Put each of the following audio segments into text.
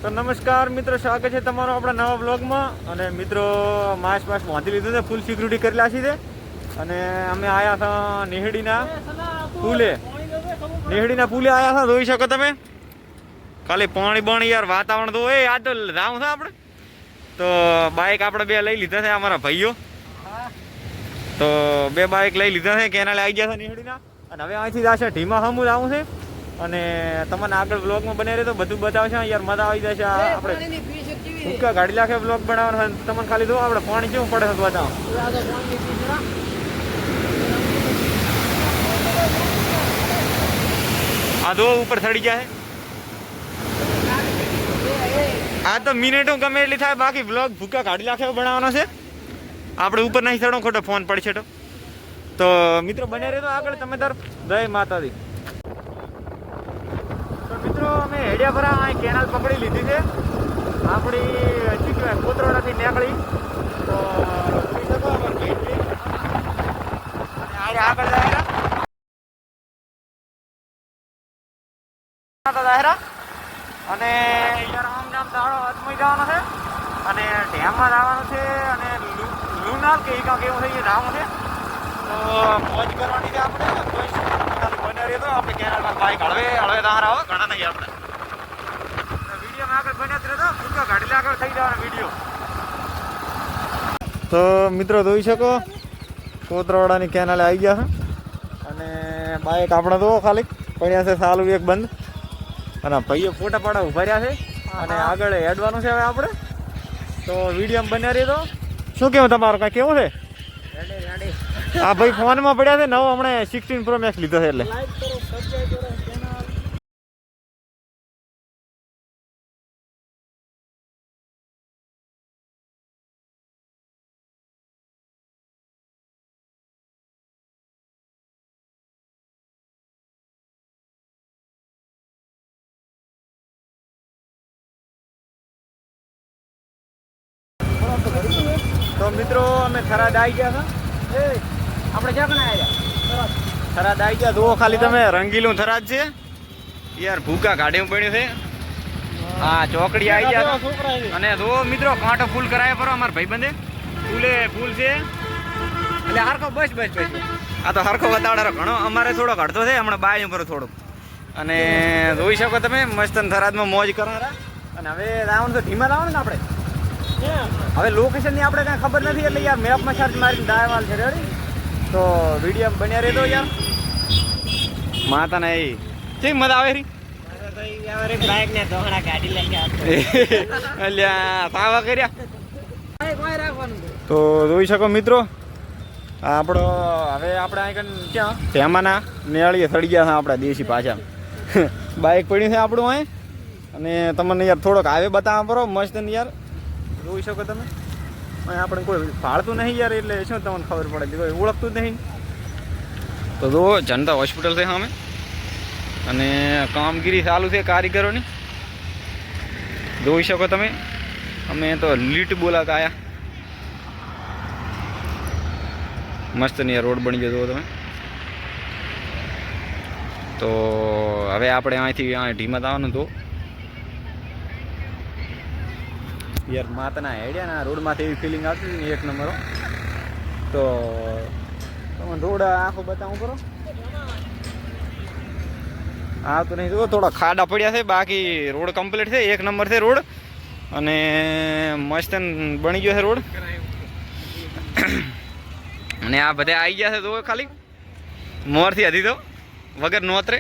તો નમસ્કાર મિત્રો, સ્વાગત છે તમારો આપણા નવા બ્લોગમાં. અને મિત્રો માસ બાંધી લીધું છે, ફૂલ સિક્યુરિટી કરેલા છે. અને અમે આવ્યા હતા નેહડીના પુલે આવ્યા હતા. જોઈ શકો તમે, ખાલી પાણી યાર વાતાવરણ તો હોય. આ તો જાઉં છે આપણે તો બાઇક આપણે બે લઈ લીધા છે, અમારા ભાઈઓ. તો બે બાઇક લઈ લીધા છે, કેનાલે આવી ગયા છે નેહડીના. અને હવે અહીંથી જશે ઢીમા હમું આવું છે. અને તમને આગળ બ્લોગમાં બને રહે તો બધું બતાવશે યાર, મજા આવી જશે. આપણે ભૂકા ગાડી લાખે બ્લોગ બનાવવાનો તમને ખાલી દો આપણે પાણી કેવું પડે છે બતાવો. આ દો ઉપર ચડી જાય. આ તો મિનિટો ગમે એટલી થાય, બાકી બ્લોગ ભૂકા ગાડી લાખે બનાવવાનો છે. આપણે ઉપર નહીં ચડો, ખોટો ફોન પડશે તો મિત્રો બને રહે તો આગળ તમે તાર જય માતાજી. મિત્રો અમે હેડિયાપરા અહીં કેનાલ પકડી લીધી છે આપણી. શું કહેવાય, કોતરોડાથી નીકળી તો આગળ દાયરા અને આમ નામ દાડો અજમઈ જવાનો છે. અને ડેમમાં જવાનું છે. અને લુનાર કે કાંક એવું છે, એ જવાનું છે. તો મોજ કરવાની છે આપણે. બને રહી તો આપણે કેનાલમાં બાઈક હળવે દાહરા આવો ઘણા નહીં આપણે વિડીયોમાં આગળ બન્યા જ રહેતો. ભૂકા ગાડી આગળ થઈ જવાનો વિડીયો. તો મિત્રો જોઈ શકો, કોતરવાડાની કેનાલે આવી ગયા છે. અને બાઈક આપણે તો ખાલી પડ્યા છે, સાલું એક બંધ. અને ભાઈઓ ફોટા પાડા ઉભા રહ્યા છે. અને આગળ હેડવાનું છે હવે આપણે. તો વિડીયોમાં બન્યા રહી તો શું કેવું તમારું, કાંઈ કેવું છે? હા ભાઈ, ફોનમાં પડ્યા છે નવો, હમણાં 16 Pro Max લીધો છે. એટલે તો મિત્રો અમે થરાદ આવી ગયા હતા. આપણે ક્યાં કણા આવ્યા? થરાદ આવી ગયા. જુઓ ખાલી તમે, રંગીલું થરાદ છે યાર. ભૂકા ગાડીમાં પડ્યું છે. હા, ચોકડી આવી ગયા. અને જુઓ મિત્રો, કાંટો ફૂલ કરાયા પર અમારા ભાઈબંધે. ફૂલ છે એટલે હરખો બસ. આ તો હરખો બતાવડારો ઘણો. અમારે થોડો ઘટતો છે હમણાં બાય ઉપર થોડુંક. અને જોઈ શકો તમે, મસ્ત થરાદમાં મોજ કરવાના. અને હવે રાવણ તો ધીમા લાવવાનું ને આપણે. હવે લોકેશનની આપણે કાંઈ ખબર નથી, એટલે યાર મેપમાં સર્ચ મારીને ડાયવાલ છે. રેડી તો વિડીયો બન્યા રહેતો યાર. માતાને એ કેવી મજા આવે રી. સાવા કર્યા તો જોઈ શકો મિત્રો. આપણો હવે આપણે અહીં ક્યાં તેમાંના મેળીએ સડી ગયા છે આપણા દેશી પાછા. બાઇક પડ્યું છે આપણું અહીં. અને તમને યાર થોડોક હાઈવે બતાવવા પડો મસ્ત ને યાર. જોઈ શકો તમે, આપણે કોઈ ભાળતું નહીં યાર, એટલે શું તમને ખબર પડે, કોઈ ઓળખતું જ નહીં. તો જો જનતા હોસ્પિટલ છે સામે. અને કામગીરી ચાલુ છે કારીગરોની. જોઈ શકો તમે, અમે તો લીટ બોલાતા આવ્યા. મસ્ત ને રોડ બની ગયો તમે. તો હવે આપણે અહીંથી ઢીમા આવવાનું તો યાર માતાના હેડ્યા ના રોડમાંથી એવી ફિલિંગ આવતી હતી ને એક નંબરો. તો તમે રોડ આખો બતાવું કરો. હા તો નહીં, જો થોડા ખાડા પડ્યા છે, બાકી રોડ કમ્પ્લીટ છે. એક નંબર છે રોડ. અને મસ્ત બની ગયો છે રોડ. અને આ બધા આવી ગયા છે તો ખાલી મોરથી હતી તો વગર નોતરે.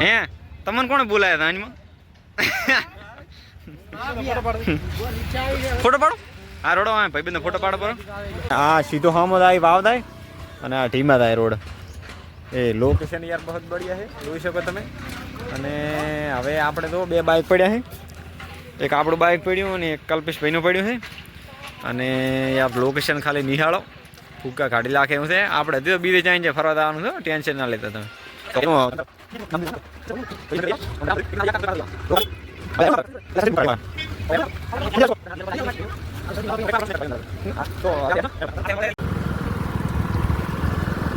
હે તમને કોણે બોલાયા હતા આમાં? ફોટો પાડો. હા રોડો ભાઈબંધ ફોટો પાડો પડો. હા સીધો હામો થાય વાવ થાય. અને આ ઢીમા થાય રોડ. એ લોકેશન યાર બહુ બઢિયા છે, જોઈ શકો તમે. અને હવે આપણે તો બે બાઇક પડ્યા છે. એક આપણું બાઇક પડ્યું અને એક કલ્પેશભાઈનું પડ્યું છે. અને યાર લોકેશન ખાલી નિહાળો. ભૂકા ગાડી લાખે એવું છે. આપણે જો બીજે જાય ફરવા જવાનું છે, ટેન્શન ના લેતા તમે.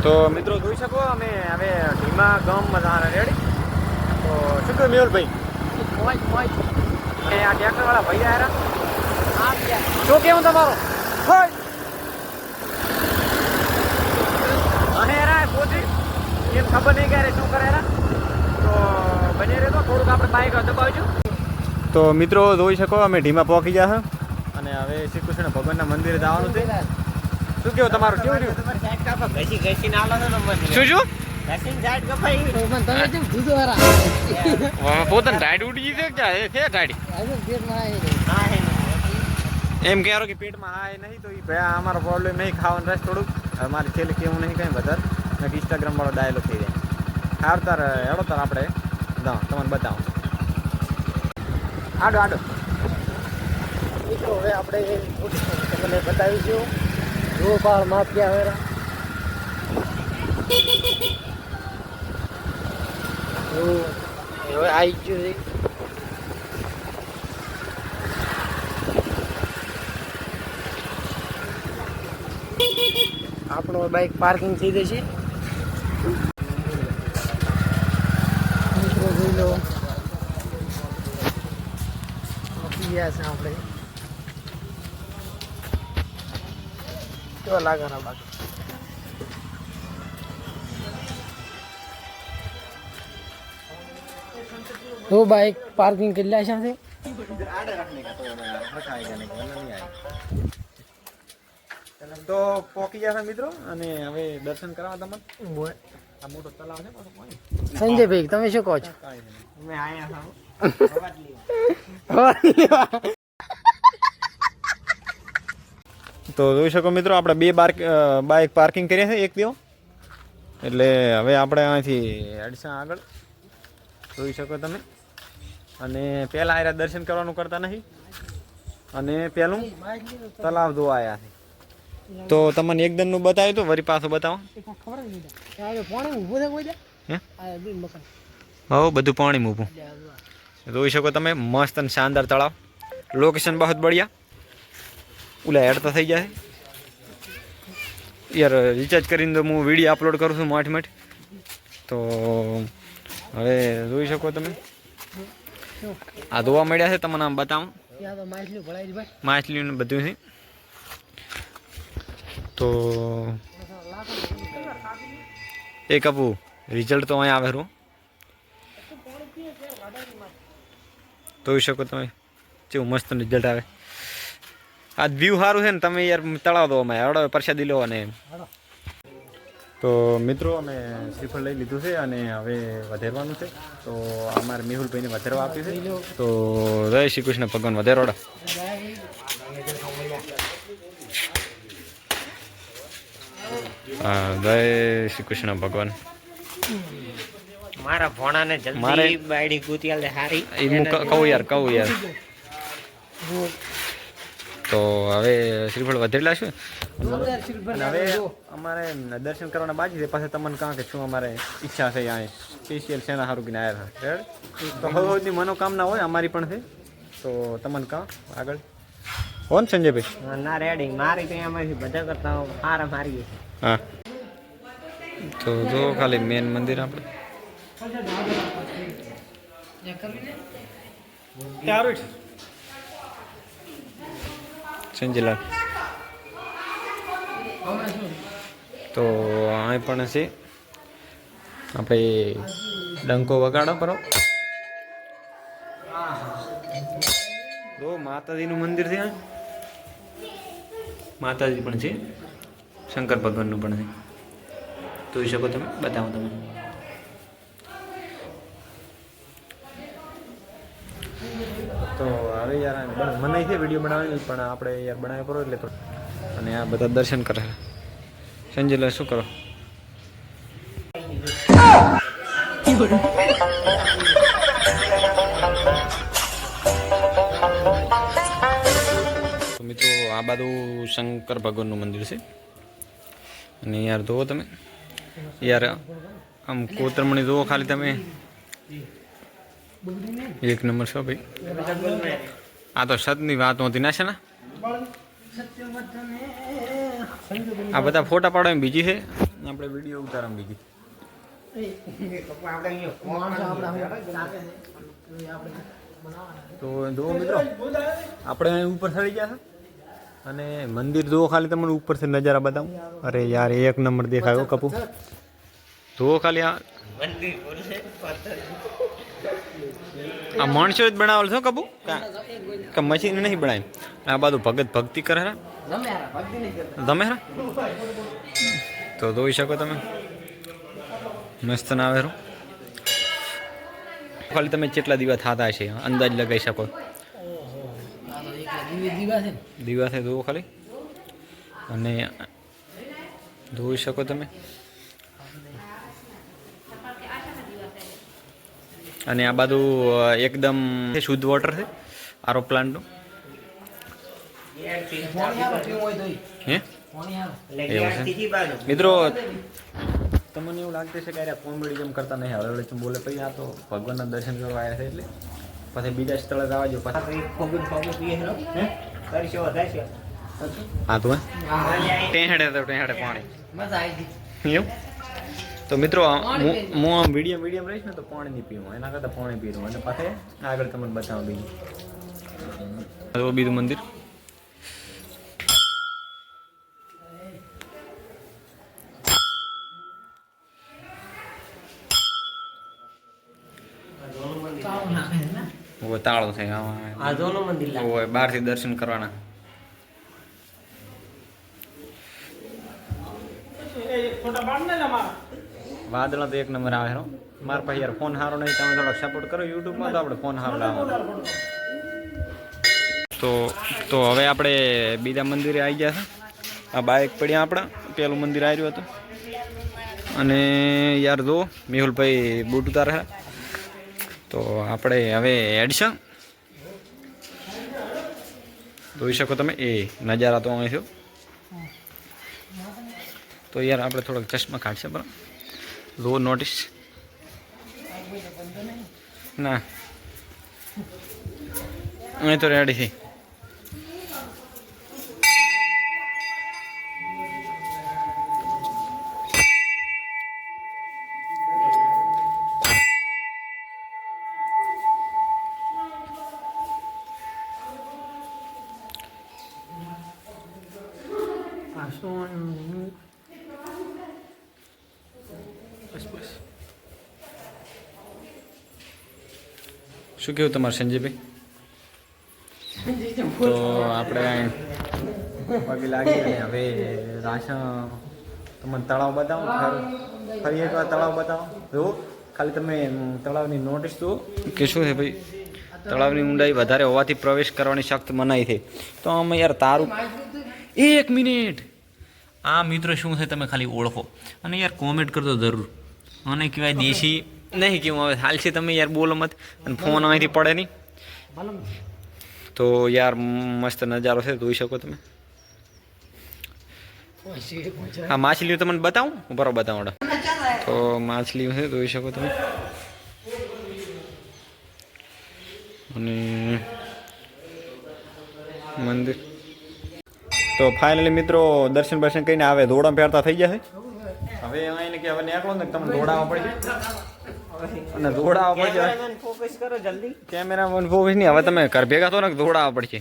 તો મિત્રો જોઈ શકો અમે હવે ઢીમા ગામમાં જવાના. રેડી તો શું કીધું મેહુલભાઈ? મોજ મોજ. એ આ ટ્રેક્ટર વાળા ભાઈ આયા હા ગયા. શું કેવું તમારું? અને યાર પોતે એમ ખબર નહીં ક્યારે શું કરે યાર. તો બની રહેતો થોડુંક આપણે બાઈક દબાવજો. તો મિત્રો જોઈ શકો અમે ઢીમા પહોંચી ગયા છે અને હવે શ્રી કૃષ્ણ ભગવાનના મંદિરે જવાનું છે. શું કેવું તમારું? કેવું રહ્યું? શું શું પોતાને ટાઈડ ઉડી ગઈ છે ટાઈડ એમ કહેરો કે પેટમાં હા નહીં તો એ ભાઈ અમારો પ્રોબ્લેમ નહીં ખાવાનું રસ થોડુંક અમારી છેલ્લે કેવું નહીં કંઈ વધારે નથી ઇન્સ્ટાગ્રામ વાળો ડાયલોગ થઈ જાય. હાર તાર હેડો તાર આપણે તમને બતાવો. આડો આડો મિત્રો હવે આપણે તમને બતાવીશું જો પાર માપ ક્યાં હવે હવે આવી ગયું છે. આપણો બાઇક પાર્કિંગ થઈ જશે. મિત્રો જોઈ લો ગયા છે આપણે કેવા લાગવાના બાકી. તો બાઇક પાર્કિંગ કેટલા છે? તો પોકી જશે મિત્રો અને હવે દર્શન કરવા તમને. આ મોટો તલાવ છે. સંજયભાઈ તમે શું કહો છો? તો જોઈ શકો મિત્રો આપણે બે બાઇક પાર્કિંગ કરીએ છીએ એક દેવો એટલે હવે આપણે અહીંથી અડસા આગળ જોઈ શકો તમે. અને પહેલાં આયરા દર્શન કરવાનું કરતા નથી અને પહેલું તલાવ જોવા આવ્યા છે. તો તમને એકદમનું બતાવ્યું તો વરી પાછું બતાવો. હો બધું પાણી ઊભું જોઈ શકો તમે. મસ્ત અને શાનદાર તળાવ. લોકેશન બહુ બઢિયા. ઓલા હેડતા થઈ જાય યાર. રિચાર્જ કરીને તો હું વિડીયો અપલોડ કરું છું મોટ. તો હવે જોઈ શકો તમે આ ધોવા મળ્યા છે. તમને આમ બતાવું માછલીનું બધું છે. તો એક આપું રિઝલ્ટ તો અહીંયા આવે રૂ જોઈ શકો તમે કેવું મસ્ત રિઝલ્ટ આવે. આ વ્યૂ સારું છે ને. તમે યાર તળાવ દો અમે હડો પ્રસાદી લો. અને તો મિત્રો અમે શ્રીફળ લઈ લીધું છે અને હવે વધેરવાનું છે. તો અમારે મેહુલભાઈને વધેરવા આપ્યું છે. તો જય શ્રી કૃષ્ણ ભગવાન વધેરોડા. હા જય શ્રી કૃષ્ણ ભગવાન. મારા ભોણાને જલ્દી બાયડી ગુતિયાલ દે હારી એ હું કહું યાર. તો હવે શ્રીફળ વધેલા છે અને હવે અમારે દર્શન કરવાના બાકી છે. પાછા તમને કહા કે શું અમારે ઈચ્છા છે અહીંયા સ્પેશિયલ શેના સારું કે આવ્યા છે. તો હવે મનોકામના હોય અમારી પણ છે. તો તમને કહા આગળ હો ને સંજયભાઈ? ના રેડી મારી તો એમાંથી બધા કરતા હારા મારી. હા તો જો ખાલી મેન મંદિર આપણે સંજયલાલ. તો અહીં પણ છે આપણે ડંકો વગાડો કરો. જો માતાજીનું મંદિર છે. માતાજી પણ છે. શંકર ભગવાનનું પણ છે. જોઈ શકો તમે. બતાવો તમે. તો હવે યાર મનાઈ છે વિડીયો બનાવવાની પણ આપણે યાર બનાવ્યો કરો એટલે તો. અને આ બધા દર્શન કરે. સંજયલાલ શું કરો? તો મિત્રો આ બાજુ શંકર ભગવાનનું મંદિર છે અને યાર જુઓ તમે યાર આમ કોતરમણી જુઓ ખાલી તમે. એક નંબર છો ભાઈ. આ તો સતની વાત નહોતી ના છે ને. આ બધા ફોટા પાડવાની બીજી છે આપણે વિડીયો ઉતારવાની બીજી. તો જો મિત્રો આપણે અહીં ઉપર ચડી ગયા છે અને મંદિર જો ખાલી તમને ઉપરથી નજારા બતાવું. અરે યાર એક નંબર દેખાયો કપુ. જો ખાલી આ માણસો જ બનાવેલ છો કપુ કે મશીન નહીં બનાવી. આ બાજુ ભગત ભક્તિ કરે તમે તો જોઈ શકો તમે મસ્ત ના આવે ખાલી તમે કેટલા દિવસ થતા છે અંદાજ લગાવી શકો. દિવસે જોવો ખાલી અને જોઈ શકો તમે. અને આ બાજુ એકદમ શુદ્ધ વોટર છે આરો પ્લાન્ટનું. હે મિત્રો તમને એવું લાગતું છે કે અરે કોમેડી જેમ કરતા નહીં હળવળે ચું બોલે પછી આ તો ભગવાનના દર્શન કરવા આવ્યા છે એટલે પછી બીજા સ્થળે જવા જો પાછા હા તો ટેહડે પાણી એવું. તો મિત્રો હું આમ મીડિયમ રહીશ ને તો પાણી નહીં પીવું એના કરતાં પાણી પીવું અને પાછે આગળ તમને બતાવો બીજું મંદિર. તાળો છે બહારથી દર્શન કરવાના. વાદળા તો એક નંબર આવે છે મારા પાસે યાર ફોન સારો નહીં તમે થોડોક સપોર્ટ કરો યુટ્યુબમાં તો આપણે ફોન સારો લાવો. તો હવે આપણે બીજા મંદિરે આવી ગયા છે. આ બાઇક પડ્યા આપણા પેલું મંદિર આવ્યું હતું અને યાર જો મેહુલભાઈ બૂટ ઉતારે છે. તો આપણે હવે હેડશું જોઈ શકો તમે એ નજારા તો અહીં થયો. તો યાર આપણે થોડોક ચશ્મા કાઢશે બરાબર લો નોટિસ ના અહીં તો રેડી છે. શું કેવું તમારે સંજયભાઈ? તો આપણે પગે લાગી અને હવે રાશન તમને તળાવ બતાવો ફરી એકવાર તળાવ બતાવો. જો ખાલી તમે તળાવની નોટિસ જુઓ કે શું છે ભાઈ તળાવની ઊંડાઈ વધારે હોવાથી પ્રવેશ કરવાની સખ્ત મનાઈ છે. તો અમે યાર તારું 1 મિનિટ આ મિત્રો શું છે તમે ખાલી ઓળખો અને યાર કોમેન્ટ કરજો જરૂર. અને કહેવાય દેશી નહીં કેવું હવે હાલ છે તમે યાર બોલો મત અને ફોન અહીંથી પડે નહીં. તો યાર મસ્ત નજારો છે જોઈ શકો તમે. આ માછલીઓ તમને બતાવું બરાબર બતાવો. તો માછલીઓ છે જોઈ શકો તમે અને મંદિર. તો ફાઇનલી મિત્રો દર્શન બર્શન કરીને આવે દોડા પહેરતા થઈ જશે. હવે એને કે હવે નીકળો ને તમને દોડાવવા પડશે અને દોડાવવા પડશે. ફોકસ કરો જલ્દી કેમેરામેન ફોકસ નહીં હવે તમે ઘર ભેગા થો ને દોડાવવા પડશે.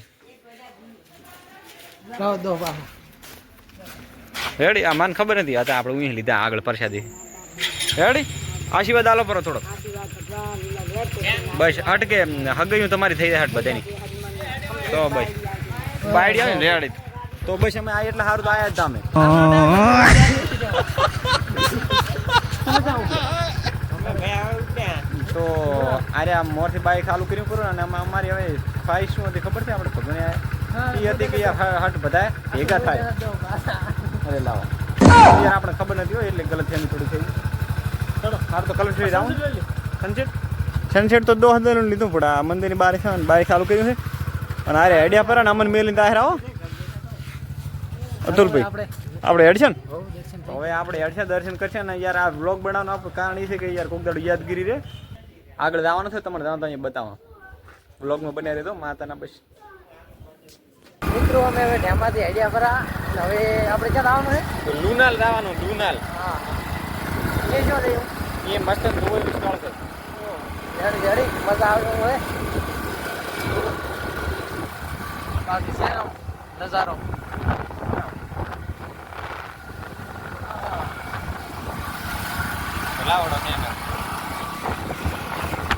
રેડી આ મને ખબર નથી હતા આપણે અહીં લીધા આગળ પરસાદી રેડી. આશીર્વાદ આલો પરો થોડોક બસ અટકે હગયું તમારી થઈ જાય હટ બધાની. તો બસ બાયડી આવે ને રેડી તો બસ અમે આ એટલે સારું તો આયા જ તમે. તો અરે આ મોરથી બાઈક ચાલુ કર્યું કરું અને આમાં અમારી હવે ખ્વાહિશ શું હતી ખબર છે આપણે ભગવાને એ હતી કે યાર હટ બધા ભેગા થાય. અરે લાવો યાર આપણે ખબર નથી હોય એટલે ગલત થઈને થોડી થઈ. ચલો હાર તો કલર થઈ જાઉં સનસેટ તો 2000 લીધું પણ આ મંદિરની બહાર છે બાઈક ચાલુ કર્યું છે અને અરે આઈડિયા પર ને અમને મેલીને આહેર આવો અતુલભાઈ આપણે હેડશે ને હવે આપણે હેડશે દર્શન કરશે ને યાર આ વ્લોગ બનાવવાનું આપણું કારણ એ છે કે યાર કોક દાડો યાદગીરી રહે. આગળ જવાનું છે તમારે જવાનું અહીંયા બતાવો વ્લોગમાં બન્યા રહેતો માતાના બસ. મિત્રો અમે હવે ડેમમાંથી આઈડિયા ભરા હવે આપણે ક્યાં આવવાનું છે? લુનાલ જવાનું લુનાલ. હા એ શું રહ્યું એ મસ્ત ધોયેલું સ્થળ છે. રેડી રેડી મજા આવે એવું હોય બાકી સારો નજારો લાવડો કેમેરા.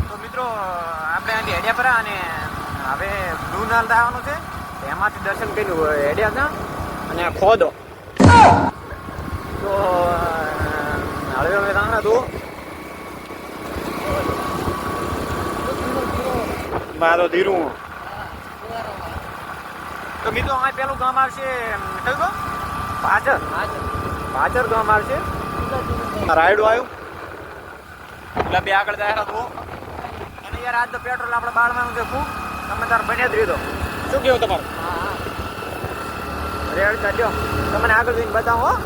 તો મિત્રો આપણે આજે હેડિયાપરા અને હવે બ્લુનાલ આવવાનું છે. એમાંથી દર્શન કર્યું હેડિયા હતા અને ખોદો. તો હવે અમે રાણા તો મારો ધીરું. તો મિત્રો આ પેલું ગામ આવશે કયું ગામ? પાછર. પાછર ગામ આવશે. રાયડું આવ્યું એટલે બે આગળ જાય તો અને યાર આજ તો પેટ્રોલ આપણે બાળવાનું છે ખૂબ. તમે તાર બન્યા જ રીધો. શું કેવું તમારું? રેડ ચાલ્યો તમને આગળ જઈને બતાવો હો.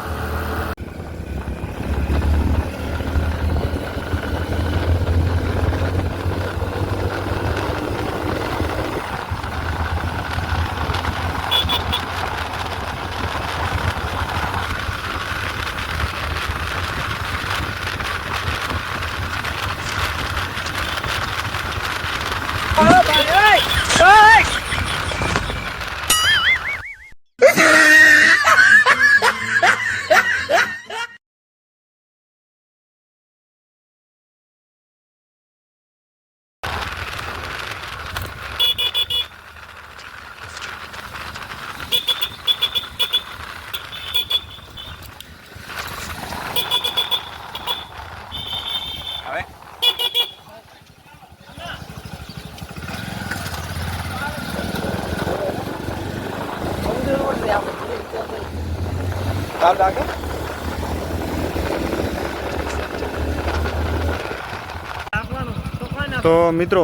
તો મિત્રો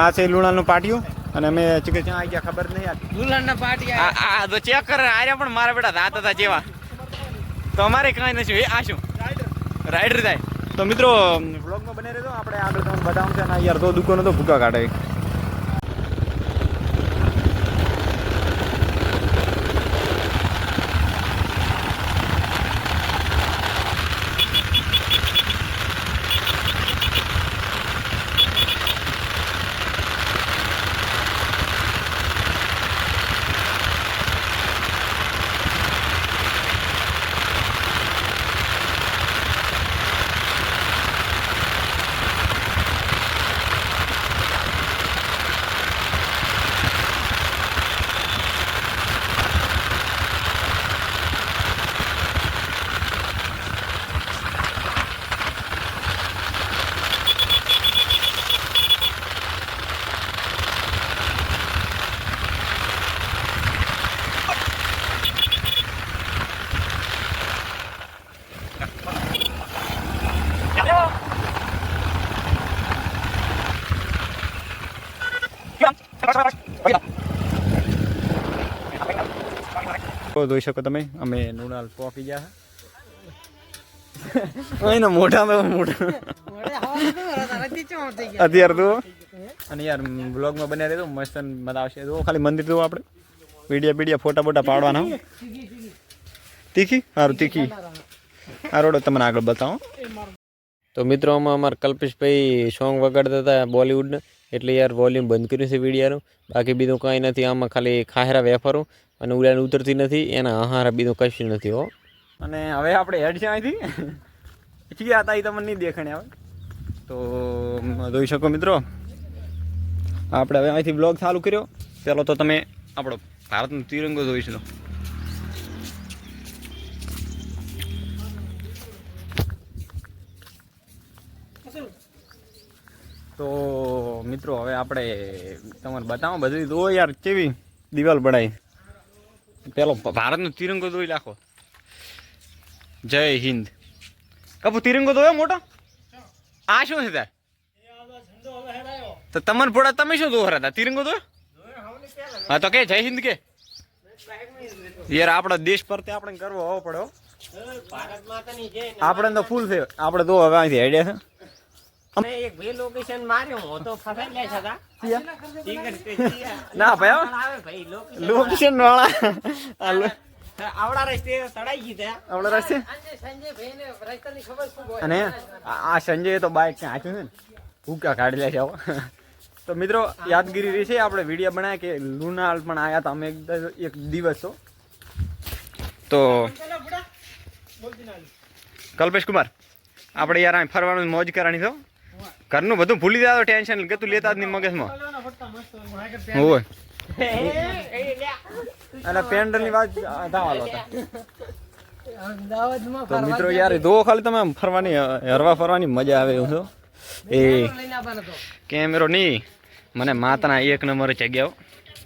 આ છે લુણાનું પાટિયું અને અમે ચીકે ત્યાં આવી ગયા ખબર નહીં. લુલાના પાટિયા આ તો ચેક કરે આર્યા પણ મારા બેટા દાંત હતા જેવા. તો અમારે કાંઈ નથી. આ શું રાઈડર થાય. તો મિત્રો વ્લોગમાં બને રહેજો. આપણે આગળ તમને બતાવવાનું છે ને યાર તો દુકાનો તો ભૂકા કાઢે. જોઈ શકો તમે અમે લુણાલ પહોંચી ગયા. એના મોઢામાં મોઢા અત્યારે તો અને યાર બ્લોગમાં બન્યા રહેતો મસ્ત મજા આવશે. તો ખાલી મંદિર તો આપણે વિડીયા ફોટા બોટા પાડવાના. તીખી સારું તીખી આ રોડ તમને આગળ બતાવો. તો મિત્રો આમાં અમારા કલ્પેશભાઈ સોંગ વગાડતા હતા બોલિવૂડને એટલે યાર વોલ્યુમ બંધ કર્યું છે વિડીયાનું. બાકી બીજું કાંઈ નથી. આમાં ખાલી ખાહેરા વેફરો અને ઉડાન ઉતરતી નથી એના આહારા બીજું કશું નથી હો. અને હવે આપણે હેડ છે અહીંથી ગયા હતા એ તમને નહીં દેખાણે આવે. તો જોઈ શકો મિત્રો આપણે હવે અહીંથી બ્લોગ ચાલુ કર્યો. પેલો તો તમે આપણો ભારતનો તિરંગો જોઈ શકો. તો મિત્રો હવે આપણે તમને બતાવો બધી તો યાર કેવી દિવાલ બનાવી. પેલો ભારતનો તિરંગો દોઈ નાખો. જય હિન્દ. કપુ તિરંગો દોયો મોટો. આ શું છે તાર? તો તમને પોડા તમે શું દોહરા હતા? તિરંગો દોયો? હા તો કે જય હિન્દ કે યાર આપણા દેશ પર આપણે કરવો હોવો પડ્યો. આપણે તો ફૂલ છે. આપણે તો હવે અહીંથી હેડ્યા છે. એક બે લોકેશન માર્યો તો ફસાઈ ગયા હતા. ના ભાઈ લોકેશન વાળા આવડા રસ્તે તળાઈ ગઈ ત્યાં આવડે રસ્તે સંજય ભાઈને રસ્તાની ખબર ખૂબ હોય અને આ સંજય તો બાઇક ક્યાં હાચ્યું છે ને ભૂકા કાઢી લે છે આવો તો મિત્રો યાદગીરી રહી છે આપણે વિડીયો બનાવ્યા કે લુનાલ પણ આવ્યા હતા અમે એક દિવસ તો કલ્પેશ કુમાર આપણે યાર અહીં ફરવાનું મોજ કરવાની તો ઘરનું બધું ભૂલી જાય ટેન્શન કે તું લેતા જ નહીં મગજમાં હોય અને પેન્ડલની વાત ધાવાલો હતા અમદાવાદમાં તો મિત્રો યાર દો ખાલી તમે ફરવાની હરવા ફરવાની મજા આવે એવું છો એ લઈને આવવાનો હતો કેમેરો નહીં મને માતાના 1 નંબર જગ્યાઓ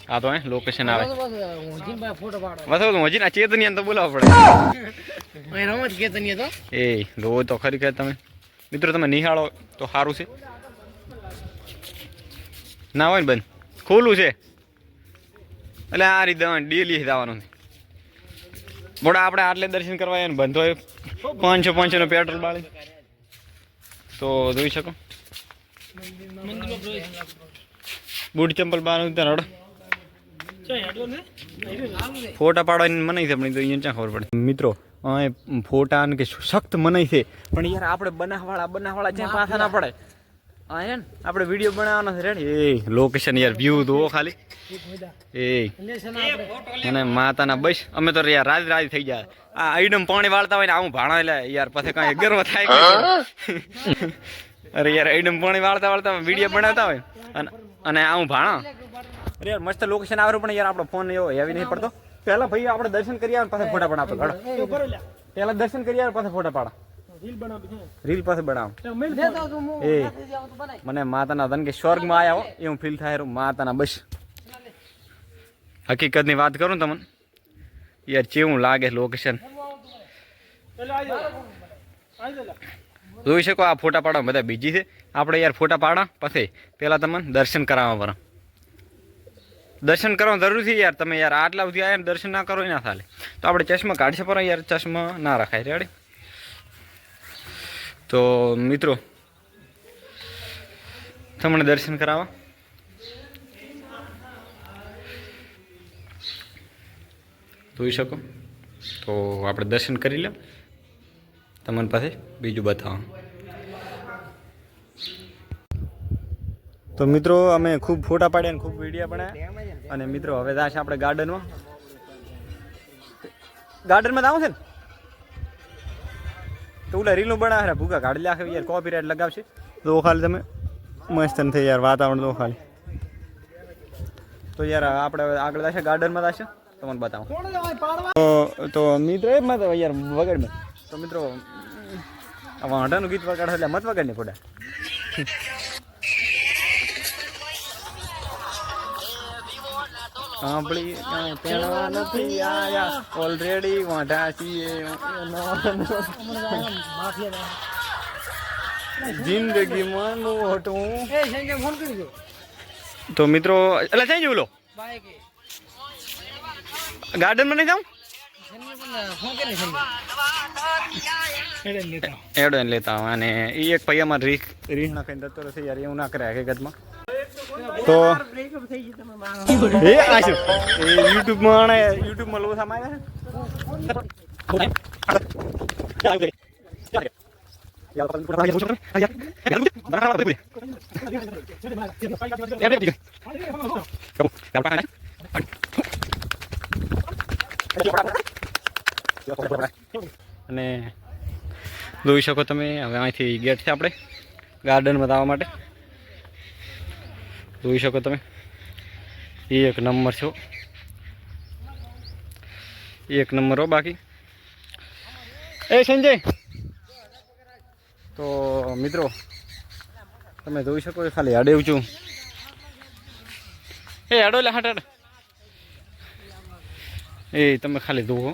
આ તો લોકેશન આવે ફોટો પાડો બસ મજી ના ચેતની તો બોલાવવા પડે રમત કેતની હતો એ લો તો ખરી કે તમે મિત્રો તમે નિહાળો તો સારું છે ના હોય ને બંધ ખુલ્લું છે એટલે આ રીતે ડેલી જવાનું છે મોડા આપણે આટલે દર્શન કરવા ને બંધ હોય 500 નો પેટ્રોલ બાળી તો જોઈ શકો બૂટ ચંપલ બાર રડો ફોટા પાડવાની મનાઈ છે પણ તો અહીંયા ક્યાં ખબર પડે મિત્રો ફોટા કે સખ્ત મનાઈ છે પણ યાર આપણે બનાવવાળા જ્યાં પાછા ના પડે હા ને આપણે વિડીયો બનાવવાનો છે રેડી એ લોકેશન યાર વ્યૂ દો ખાલી એ અને માતાના બસ અમે તો યાર રાજ થઈ જાય આ આઈડમ પાણી વાળતા હોય ને આવું ભાણા એટલે યાર પછી કઈ ગર્વ થાય અરે યાર આઈડમ પાણી વાળતા વિડીયો બનાવતા હોય અને આવું ભાણા અરે યાર મસ્ત લોકેશન આવ્યું પણ યાર આપણો ફોન એવો હેવી નહીં પડતો પહેલા ભાઈ આપણે દર્શન કરી આવે પાછા ફોટા પણ આપો પહેલા દર્શન કરી આવે પાછા ફોટા પાડા રીલ પાસે બનાવ એ મને માતાના ધન કે સ્વર્ગમાં આવ્યા હો એવું ફીલ થાય માતાના બસ હકીકતની વાત કરું તમને યાર કેવું લાગે લોકેશન જોઈ શકો આ ફોટા પાડવા બધા બીજી છે આપણે યાર ફોટા પાડા પછી પેલા તમને દર્શન કરાવવા પડે દર્શન કરવાનું જરૂરી છે યાર તમે યાર આટલા સુધી આવ્યા દર્શન ના કરો ના ચાલે તો આપણે ચશ્મા કાઢશે પર યાર ચશ્મા ના રખાય રેડી તો મિત્રો તમને દર્શન કરાવવા જોઈ શકો તો આપણે દર્શન કરી લો તમને પાસે બીજું બતાવો તો મિત્રો અમે ખૂબ ફોટા પાડ્યા અને ખૂબ વિડીયો બનાવ્યા અને મિત્રો હવે જાશે આપણે ગાર્ડનમાં આવું છે ને તો ઓલા રીલું બનાવે ભૂકા કાઢી લે યાર કોપીરાઇટ લગાવશે તો ખાલી તમે મસ્ત થઈ યાર વાતાવરણ તો ખાલી તો યાર આપણે આગળ જશે ગાર્ડનમાં જશે તમને બતાવો તો મિત્રો એ મત યાર વગાડ તો મિત્રો વાંઢાનું ગીત વગાડે એટલે મત વગાડ નહીં ફોટા આપણી પેણવા નથી આયા ઓલરેડી વાંઢા છીએ જિંદગીમાં મોટું તો મિત્રો એટલે થઈ જવું લો ગાર્ડનમાં નહીં જાઉં એડો એને લેતા અને એ એક ભાઈ અમારે રીહ નાખીને જતો રહેશે યાર એવું ના કરે હકીકતમાં તો એ આશુ એ યુટ્યુબમાં લોસા માર્યા અને જોઈ શકો તમે હવે અહીંથી ગેટ છે આપણે ગાર્ડનમાં આવવા માટે જોઈ શકો તમે એક નંબર છો એક નંબર હો બાકી એ સંજય તો મિત્રો તમે જોઈ શકો ખાલી હડેવ છું એ હડો લે હટ એ તમે ખાલી જોવો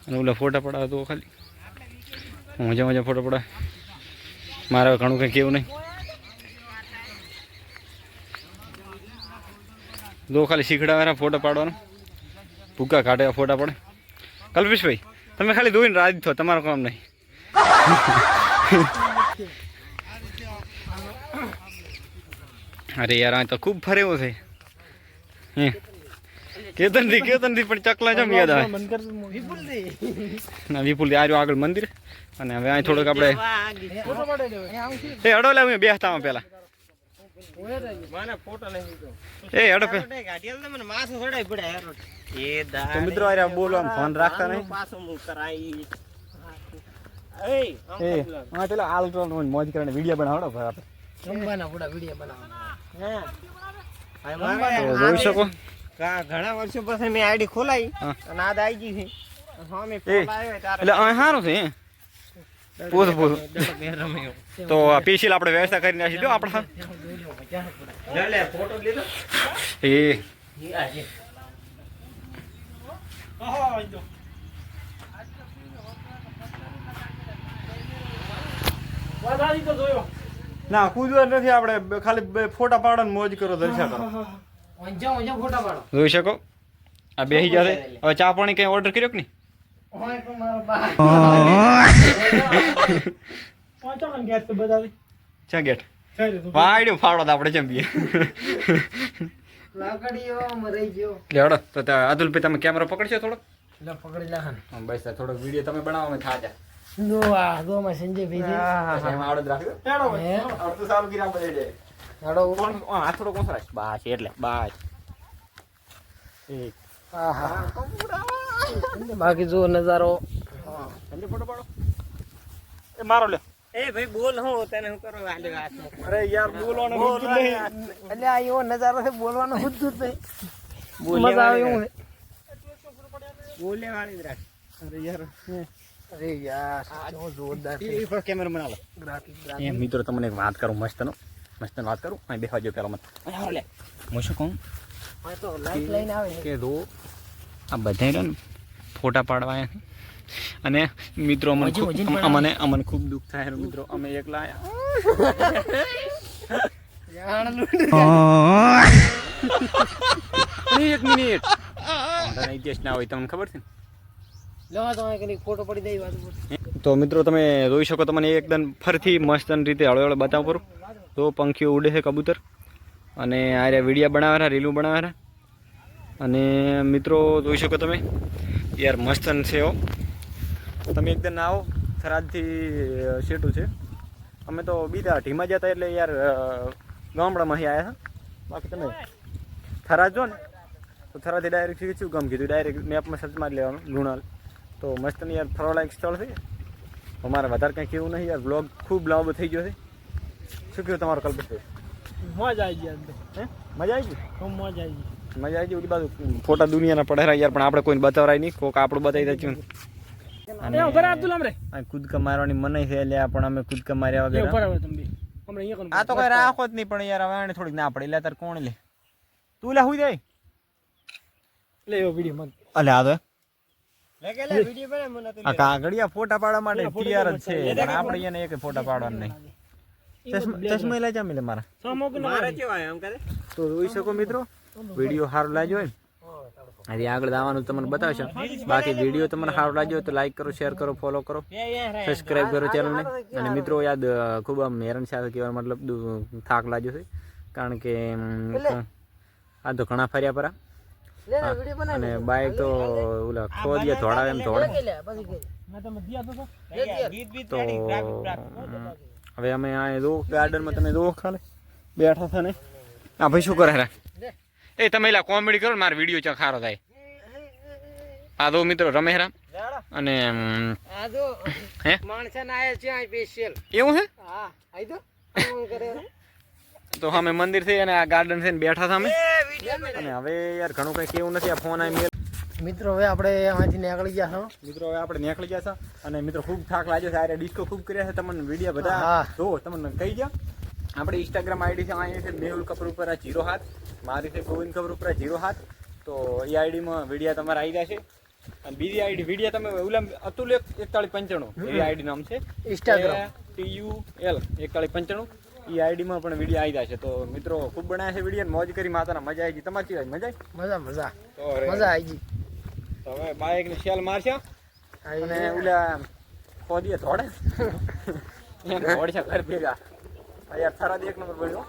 અને ઓલા ફોટા પડાવે તો ખાલી મજા ફોટા પડાવે મારે ઘણું કંઈ કેવું નહીં દો ખાલી શીખડાવે ફોટા પાડવાનું ભૂકા કાઢે ફોટા પડે કલ્પેશભાઈ તમે ખાલી દોઈને રાજ થો તમારું કામ નહીં અરે યાર આ તો ખૂબ ફરેવો છે કેતન થી પણ ચકલા જમ યાદ આવે ના વિપુલ આર્યો આગળ મંદિર અને હવે અહીં થોડુંક આપણે એ હડો લે હું બેસતા આમાં પેલા એ હડો પે તો મિત્રો આરે બોલવા ફોન રાખતા નહીં એ હા પેલા આલ્ટ્રો નો મોજ કરીને વિડિયો બનાવડો ભાઈ આપણે રમવાના પૂરા વિડીયો બનાવવાના તો જોઈ શકો ઘણા વર્ષો પછી મેં આઈડી ખોલાઈ અને આદ આવી ગઈ છે સ્વામી એ એટલે અહીં સારું છે પૂછ તો પીસીલ આપણે વ્યવસ્થા કરી નાખી દો આપણે ફોટો લીધો એ ના કૂદવા નથી આપણે ખાલી ફોટા પાડો મોજ કરો દર્શા કરો ફોટા પાડો જોઈ શકો આ બેસી જશે હવે ચા પાણી કઈ ઓર્ડર કર્યો કે નહીં ચા ગેટ વાડ્યો ફાડો તો આપણે જમીએ લેવડો તો અતુલભાઈ તમે કેમેરો પકડશો થોડો પકડી લાખન બસ થોડોક વિડીયો તમે બનાવો થાજા સંજય બાકી જો નજારો ફોટો પાડો એ મારો લે એ ભાઈ બોલ હું તને હું કરો અરે યાર બોલવાનો હોતું નહીં એટલે આ એવો નજારો છે બોલવાનો હોતું જ નહીં મજા આવે એવું બોલે વાળી જ રાખ અરે યાર અરે યાર જોરદાર કેમેરો બનાવો એ મિત્રો તમને એક વાત કરું મસ્ત વાત કરું અહીં બેસવા જો પેલા મને લે હું શું કહું તો લાઈટ લઈને આવે કે દો આ બધા ને ફોટા પાડવા અને મિત્રો અમને ખૂબ દુઃખ થાય મિત્રો અમે એકલા એક મિનિટ ના હોય તમને ખબર છે ફોટો પડી દઈ તો મિત્રો તમે જોઈ શકો તમને એકદમ ફરથી મસ્ત રીતે હળવે બતાવ કરું તો પંખીઓ ઉડે છે કબૂતર અને આરે વિડીયા બનાવેલા રીલું બનાવેલા અને મિત્રો જોઈ શકો તમે યાર મસ્ત છે એવો તમે એકદમ આવો થરાદથી શેટું છે અમે તો બીજા ઢીમાં જતા એટલે યાર ગામડામાં અહીં આવ્યા હતા બાકી તમે થરાદ જો ને તો થરાદથી ડાયરેક્ટ શીખી ગામ કીધું ડાયરેક્ટ મેપમાં સર્ચ મારી લેવાનું લુણાલ તો મસ્ત ને યાર ફરવાલાયક સ્થળ છે અમારે વધારે કંઈ કેવું નહીં યાર બ્લોગ ખૂબ લાંબો થઈ ગયો છે શું કહ્યું તમારો કલ્પેશભાઈ મજા આવી ગયા હે મજા આવી ગઈ મજા આવી મજા આવી ગઈ ઓલી બાજુ ફોટા દુનિયાના પડેરા યાર પણ આપણે કોઈને બતાવરાય નહીં કોક આપણું બતાવી દઈશું કૂદકા મારવાની મનાઈ છે એટલે પણ અમે કૂદકા માર્યા વગર આ તો કઈ રાખો જ નહીં પણ યાર હવે થોડીક ના પડે એટલે તાર કોણ લે તું લે હુઈ જાય લે વિડીયો અલે આ તો વિડીયો બને મને આ કાગળિયા ફોટા પાડવા માટે તૈયાર જ છે પણ આપણે એને એક ફોટા પાડવાનું નહીં ચશ્મા લઈ જા મિલે મારા મારે કેવા એમ કરે તો જોઈ શકો મિત્રો વિડીયો સારો લાગ્યો હોય હજી આગળ દાવાનું તમને બતાવશો બાકી વિડીયો તમને સારો લાગ્યો હોય તો લાઈક કરો શેર કરો ફોલો કરો સબસ્ક્રાઈબ કરો ચેનલને અને મિત્રો યાદ ખૂબ આમ હેરાન સાથે કહેવાનો મતલબ થાક લાગ્યો છે કારણ કે આ તો ઘણા ફર્યા પરા અને બાઈક તો ઓલા ખોદીએ ધોળાવે એમ ધોળે તો હવે અમે આ જો ગાર્ડનમાં તમે જો ખાલે બેઠા હતા ને આ ભાઈ શું કરે એ તમે એલા કોમેડી કરો ને મારો વિડીયો ચા ખારો થાય આ દો મિત્રો રમેરા અને હે એવું હે તો અમે મંદિર થી અને આ ગાર્ડન થી બેઠા હતા અમે અને હવે યાર ઘણું કઈ કેવું નથી આ ફોન આવી મિત્રો હવે આપણે અહીંથી નીકળી ગયા છો મિત્રો હવે આપણે નીકળી ગયા છે અને મિત્રો ખૂબ થાક લાગ્યો છે આ ડિસ્કો ખૂબ કર્યા છે તમને વિડીયો બધા જો તમને કહી ગયા આપણે ઇન્સ્ટાગ્રામ આઈડી છે અહીંયા છે મેહુલ કપૂર ઉપર આ 0 હાથ મારી છે ગોવિંદ કપૂર ઉપર 0 હાથ તો એ આઈડીમાં વિડીયો તમારા આવી જશે અને બીજી આઈડી વિડીયો તમે ઓલા અતુલ 4195 એ આઈડી નામ છે ઇન્સ્ટાગ્રામ TUL 4195 એ આઈડીમાં પણ વિડીયો આવી જશે તો મિત્રો ખૂબ બનાવ્યા છે વિડીયો મોજ કરી માતાના મજા આવી ગઈ તમારી મજા મજા આવી ગઈ તો હવે બાઇક ને શેલ મારશે અને ઓલા ખોદીએ થોડે ઘર ભેગા યાર થરાદ 1 નંબર બન્યો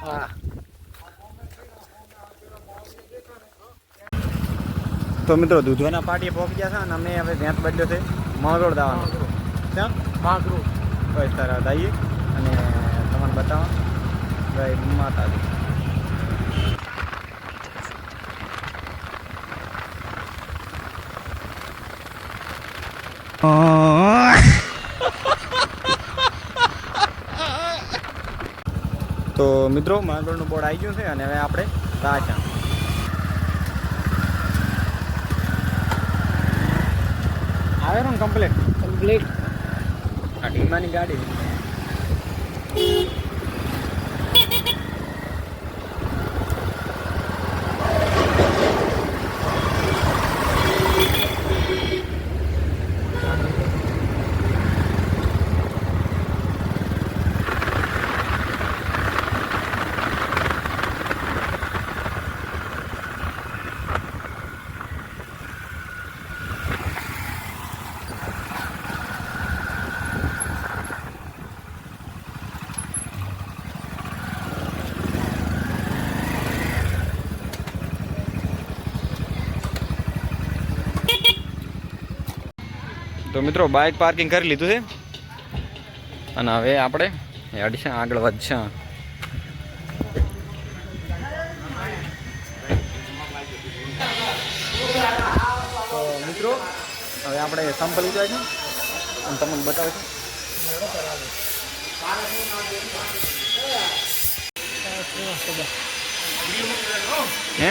હા તો મિત્રો દૂધવાના પાટીએ પહોંચી ગયા છે અને અમે હવે ભેંસ બદલ્યો છે માંગરોળ દાવાનો ક્યાં માંગરો બસ તારા જઈએ અને તમને બતાવો ભાઈ માતાજી તો મિત્રો માંગરોળનું બોર્ડ આવી ગયું છે અને હવે આપણે પાછા આવે ને કમ્પ્લીટ આ ઢીમાની ગાડી તો મિત્રો બાઇક પાર્કિંગ કરી લીધું છે અને હવે આપણે હેડશે આગળ વધશે તો મિત્રો હવે આપણે સેમ્પલ ઉતારે છે અને તમને બતાવે છે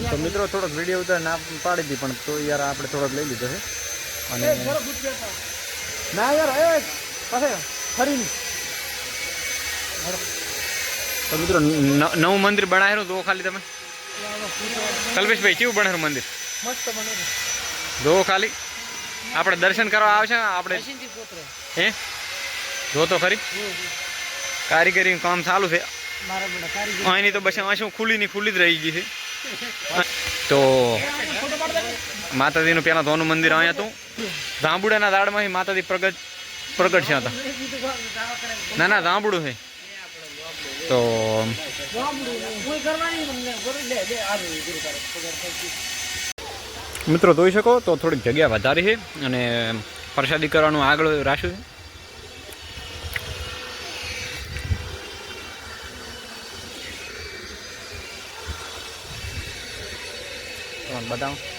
તો મિત્રો થોડોક વિડીયો ઉતાર ના પાડી હતી પણ તો યાર આપણે થોડોક લઈ લીધો છે અને ના યાર પાસે ફરી તો મિત્રો નવું મંદિર બનાવેલું તો ખાલી તમે કલ્પેશભાઈ કેવું બનાવેલું મંદિર મસ્ત બને જો ખાલી આપણે દર્શન કરવા આવશે આપણે હે જો તો ખરી કારીગરી કામ ચાલુ છે અહીંની તો બસ શું ખુલ્લી જ રહી ગઈ છે તો માતાજીનું પેલા ધોનું મંદિર અહીંયા હતું જાંબુડાના દાડમાં માતાજી પ્રગટ છે હતા ના જાંબુડું છે તો મિત્રો જોઈ શકો તો થોડીક જગ્યા વધારે છે અને પ્રસાદી કરવાનું આગળ રાખ્યું છે બતાવો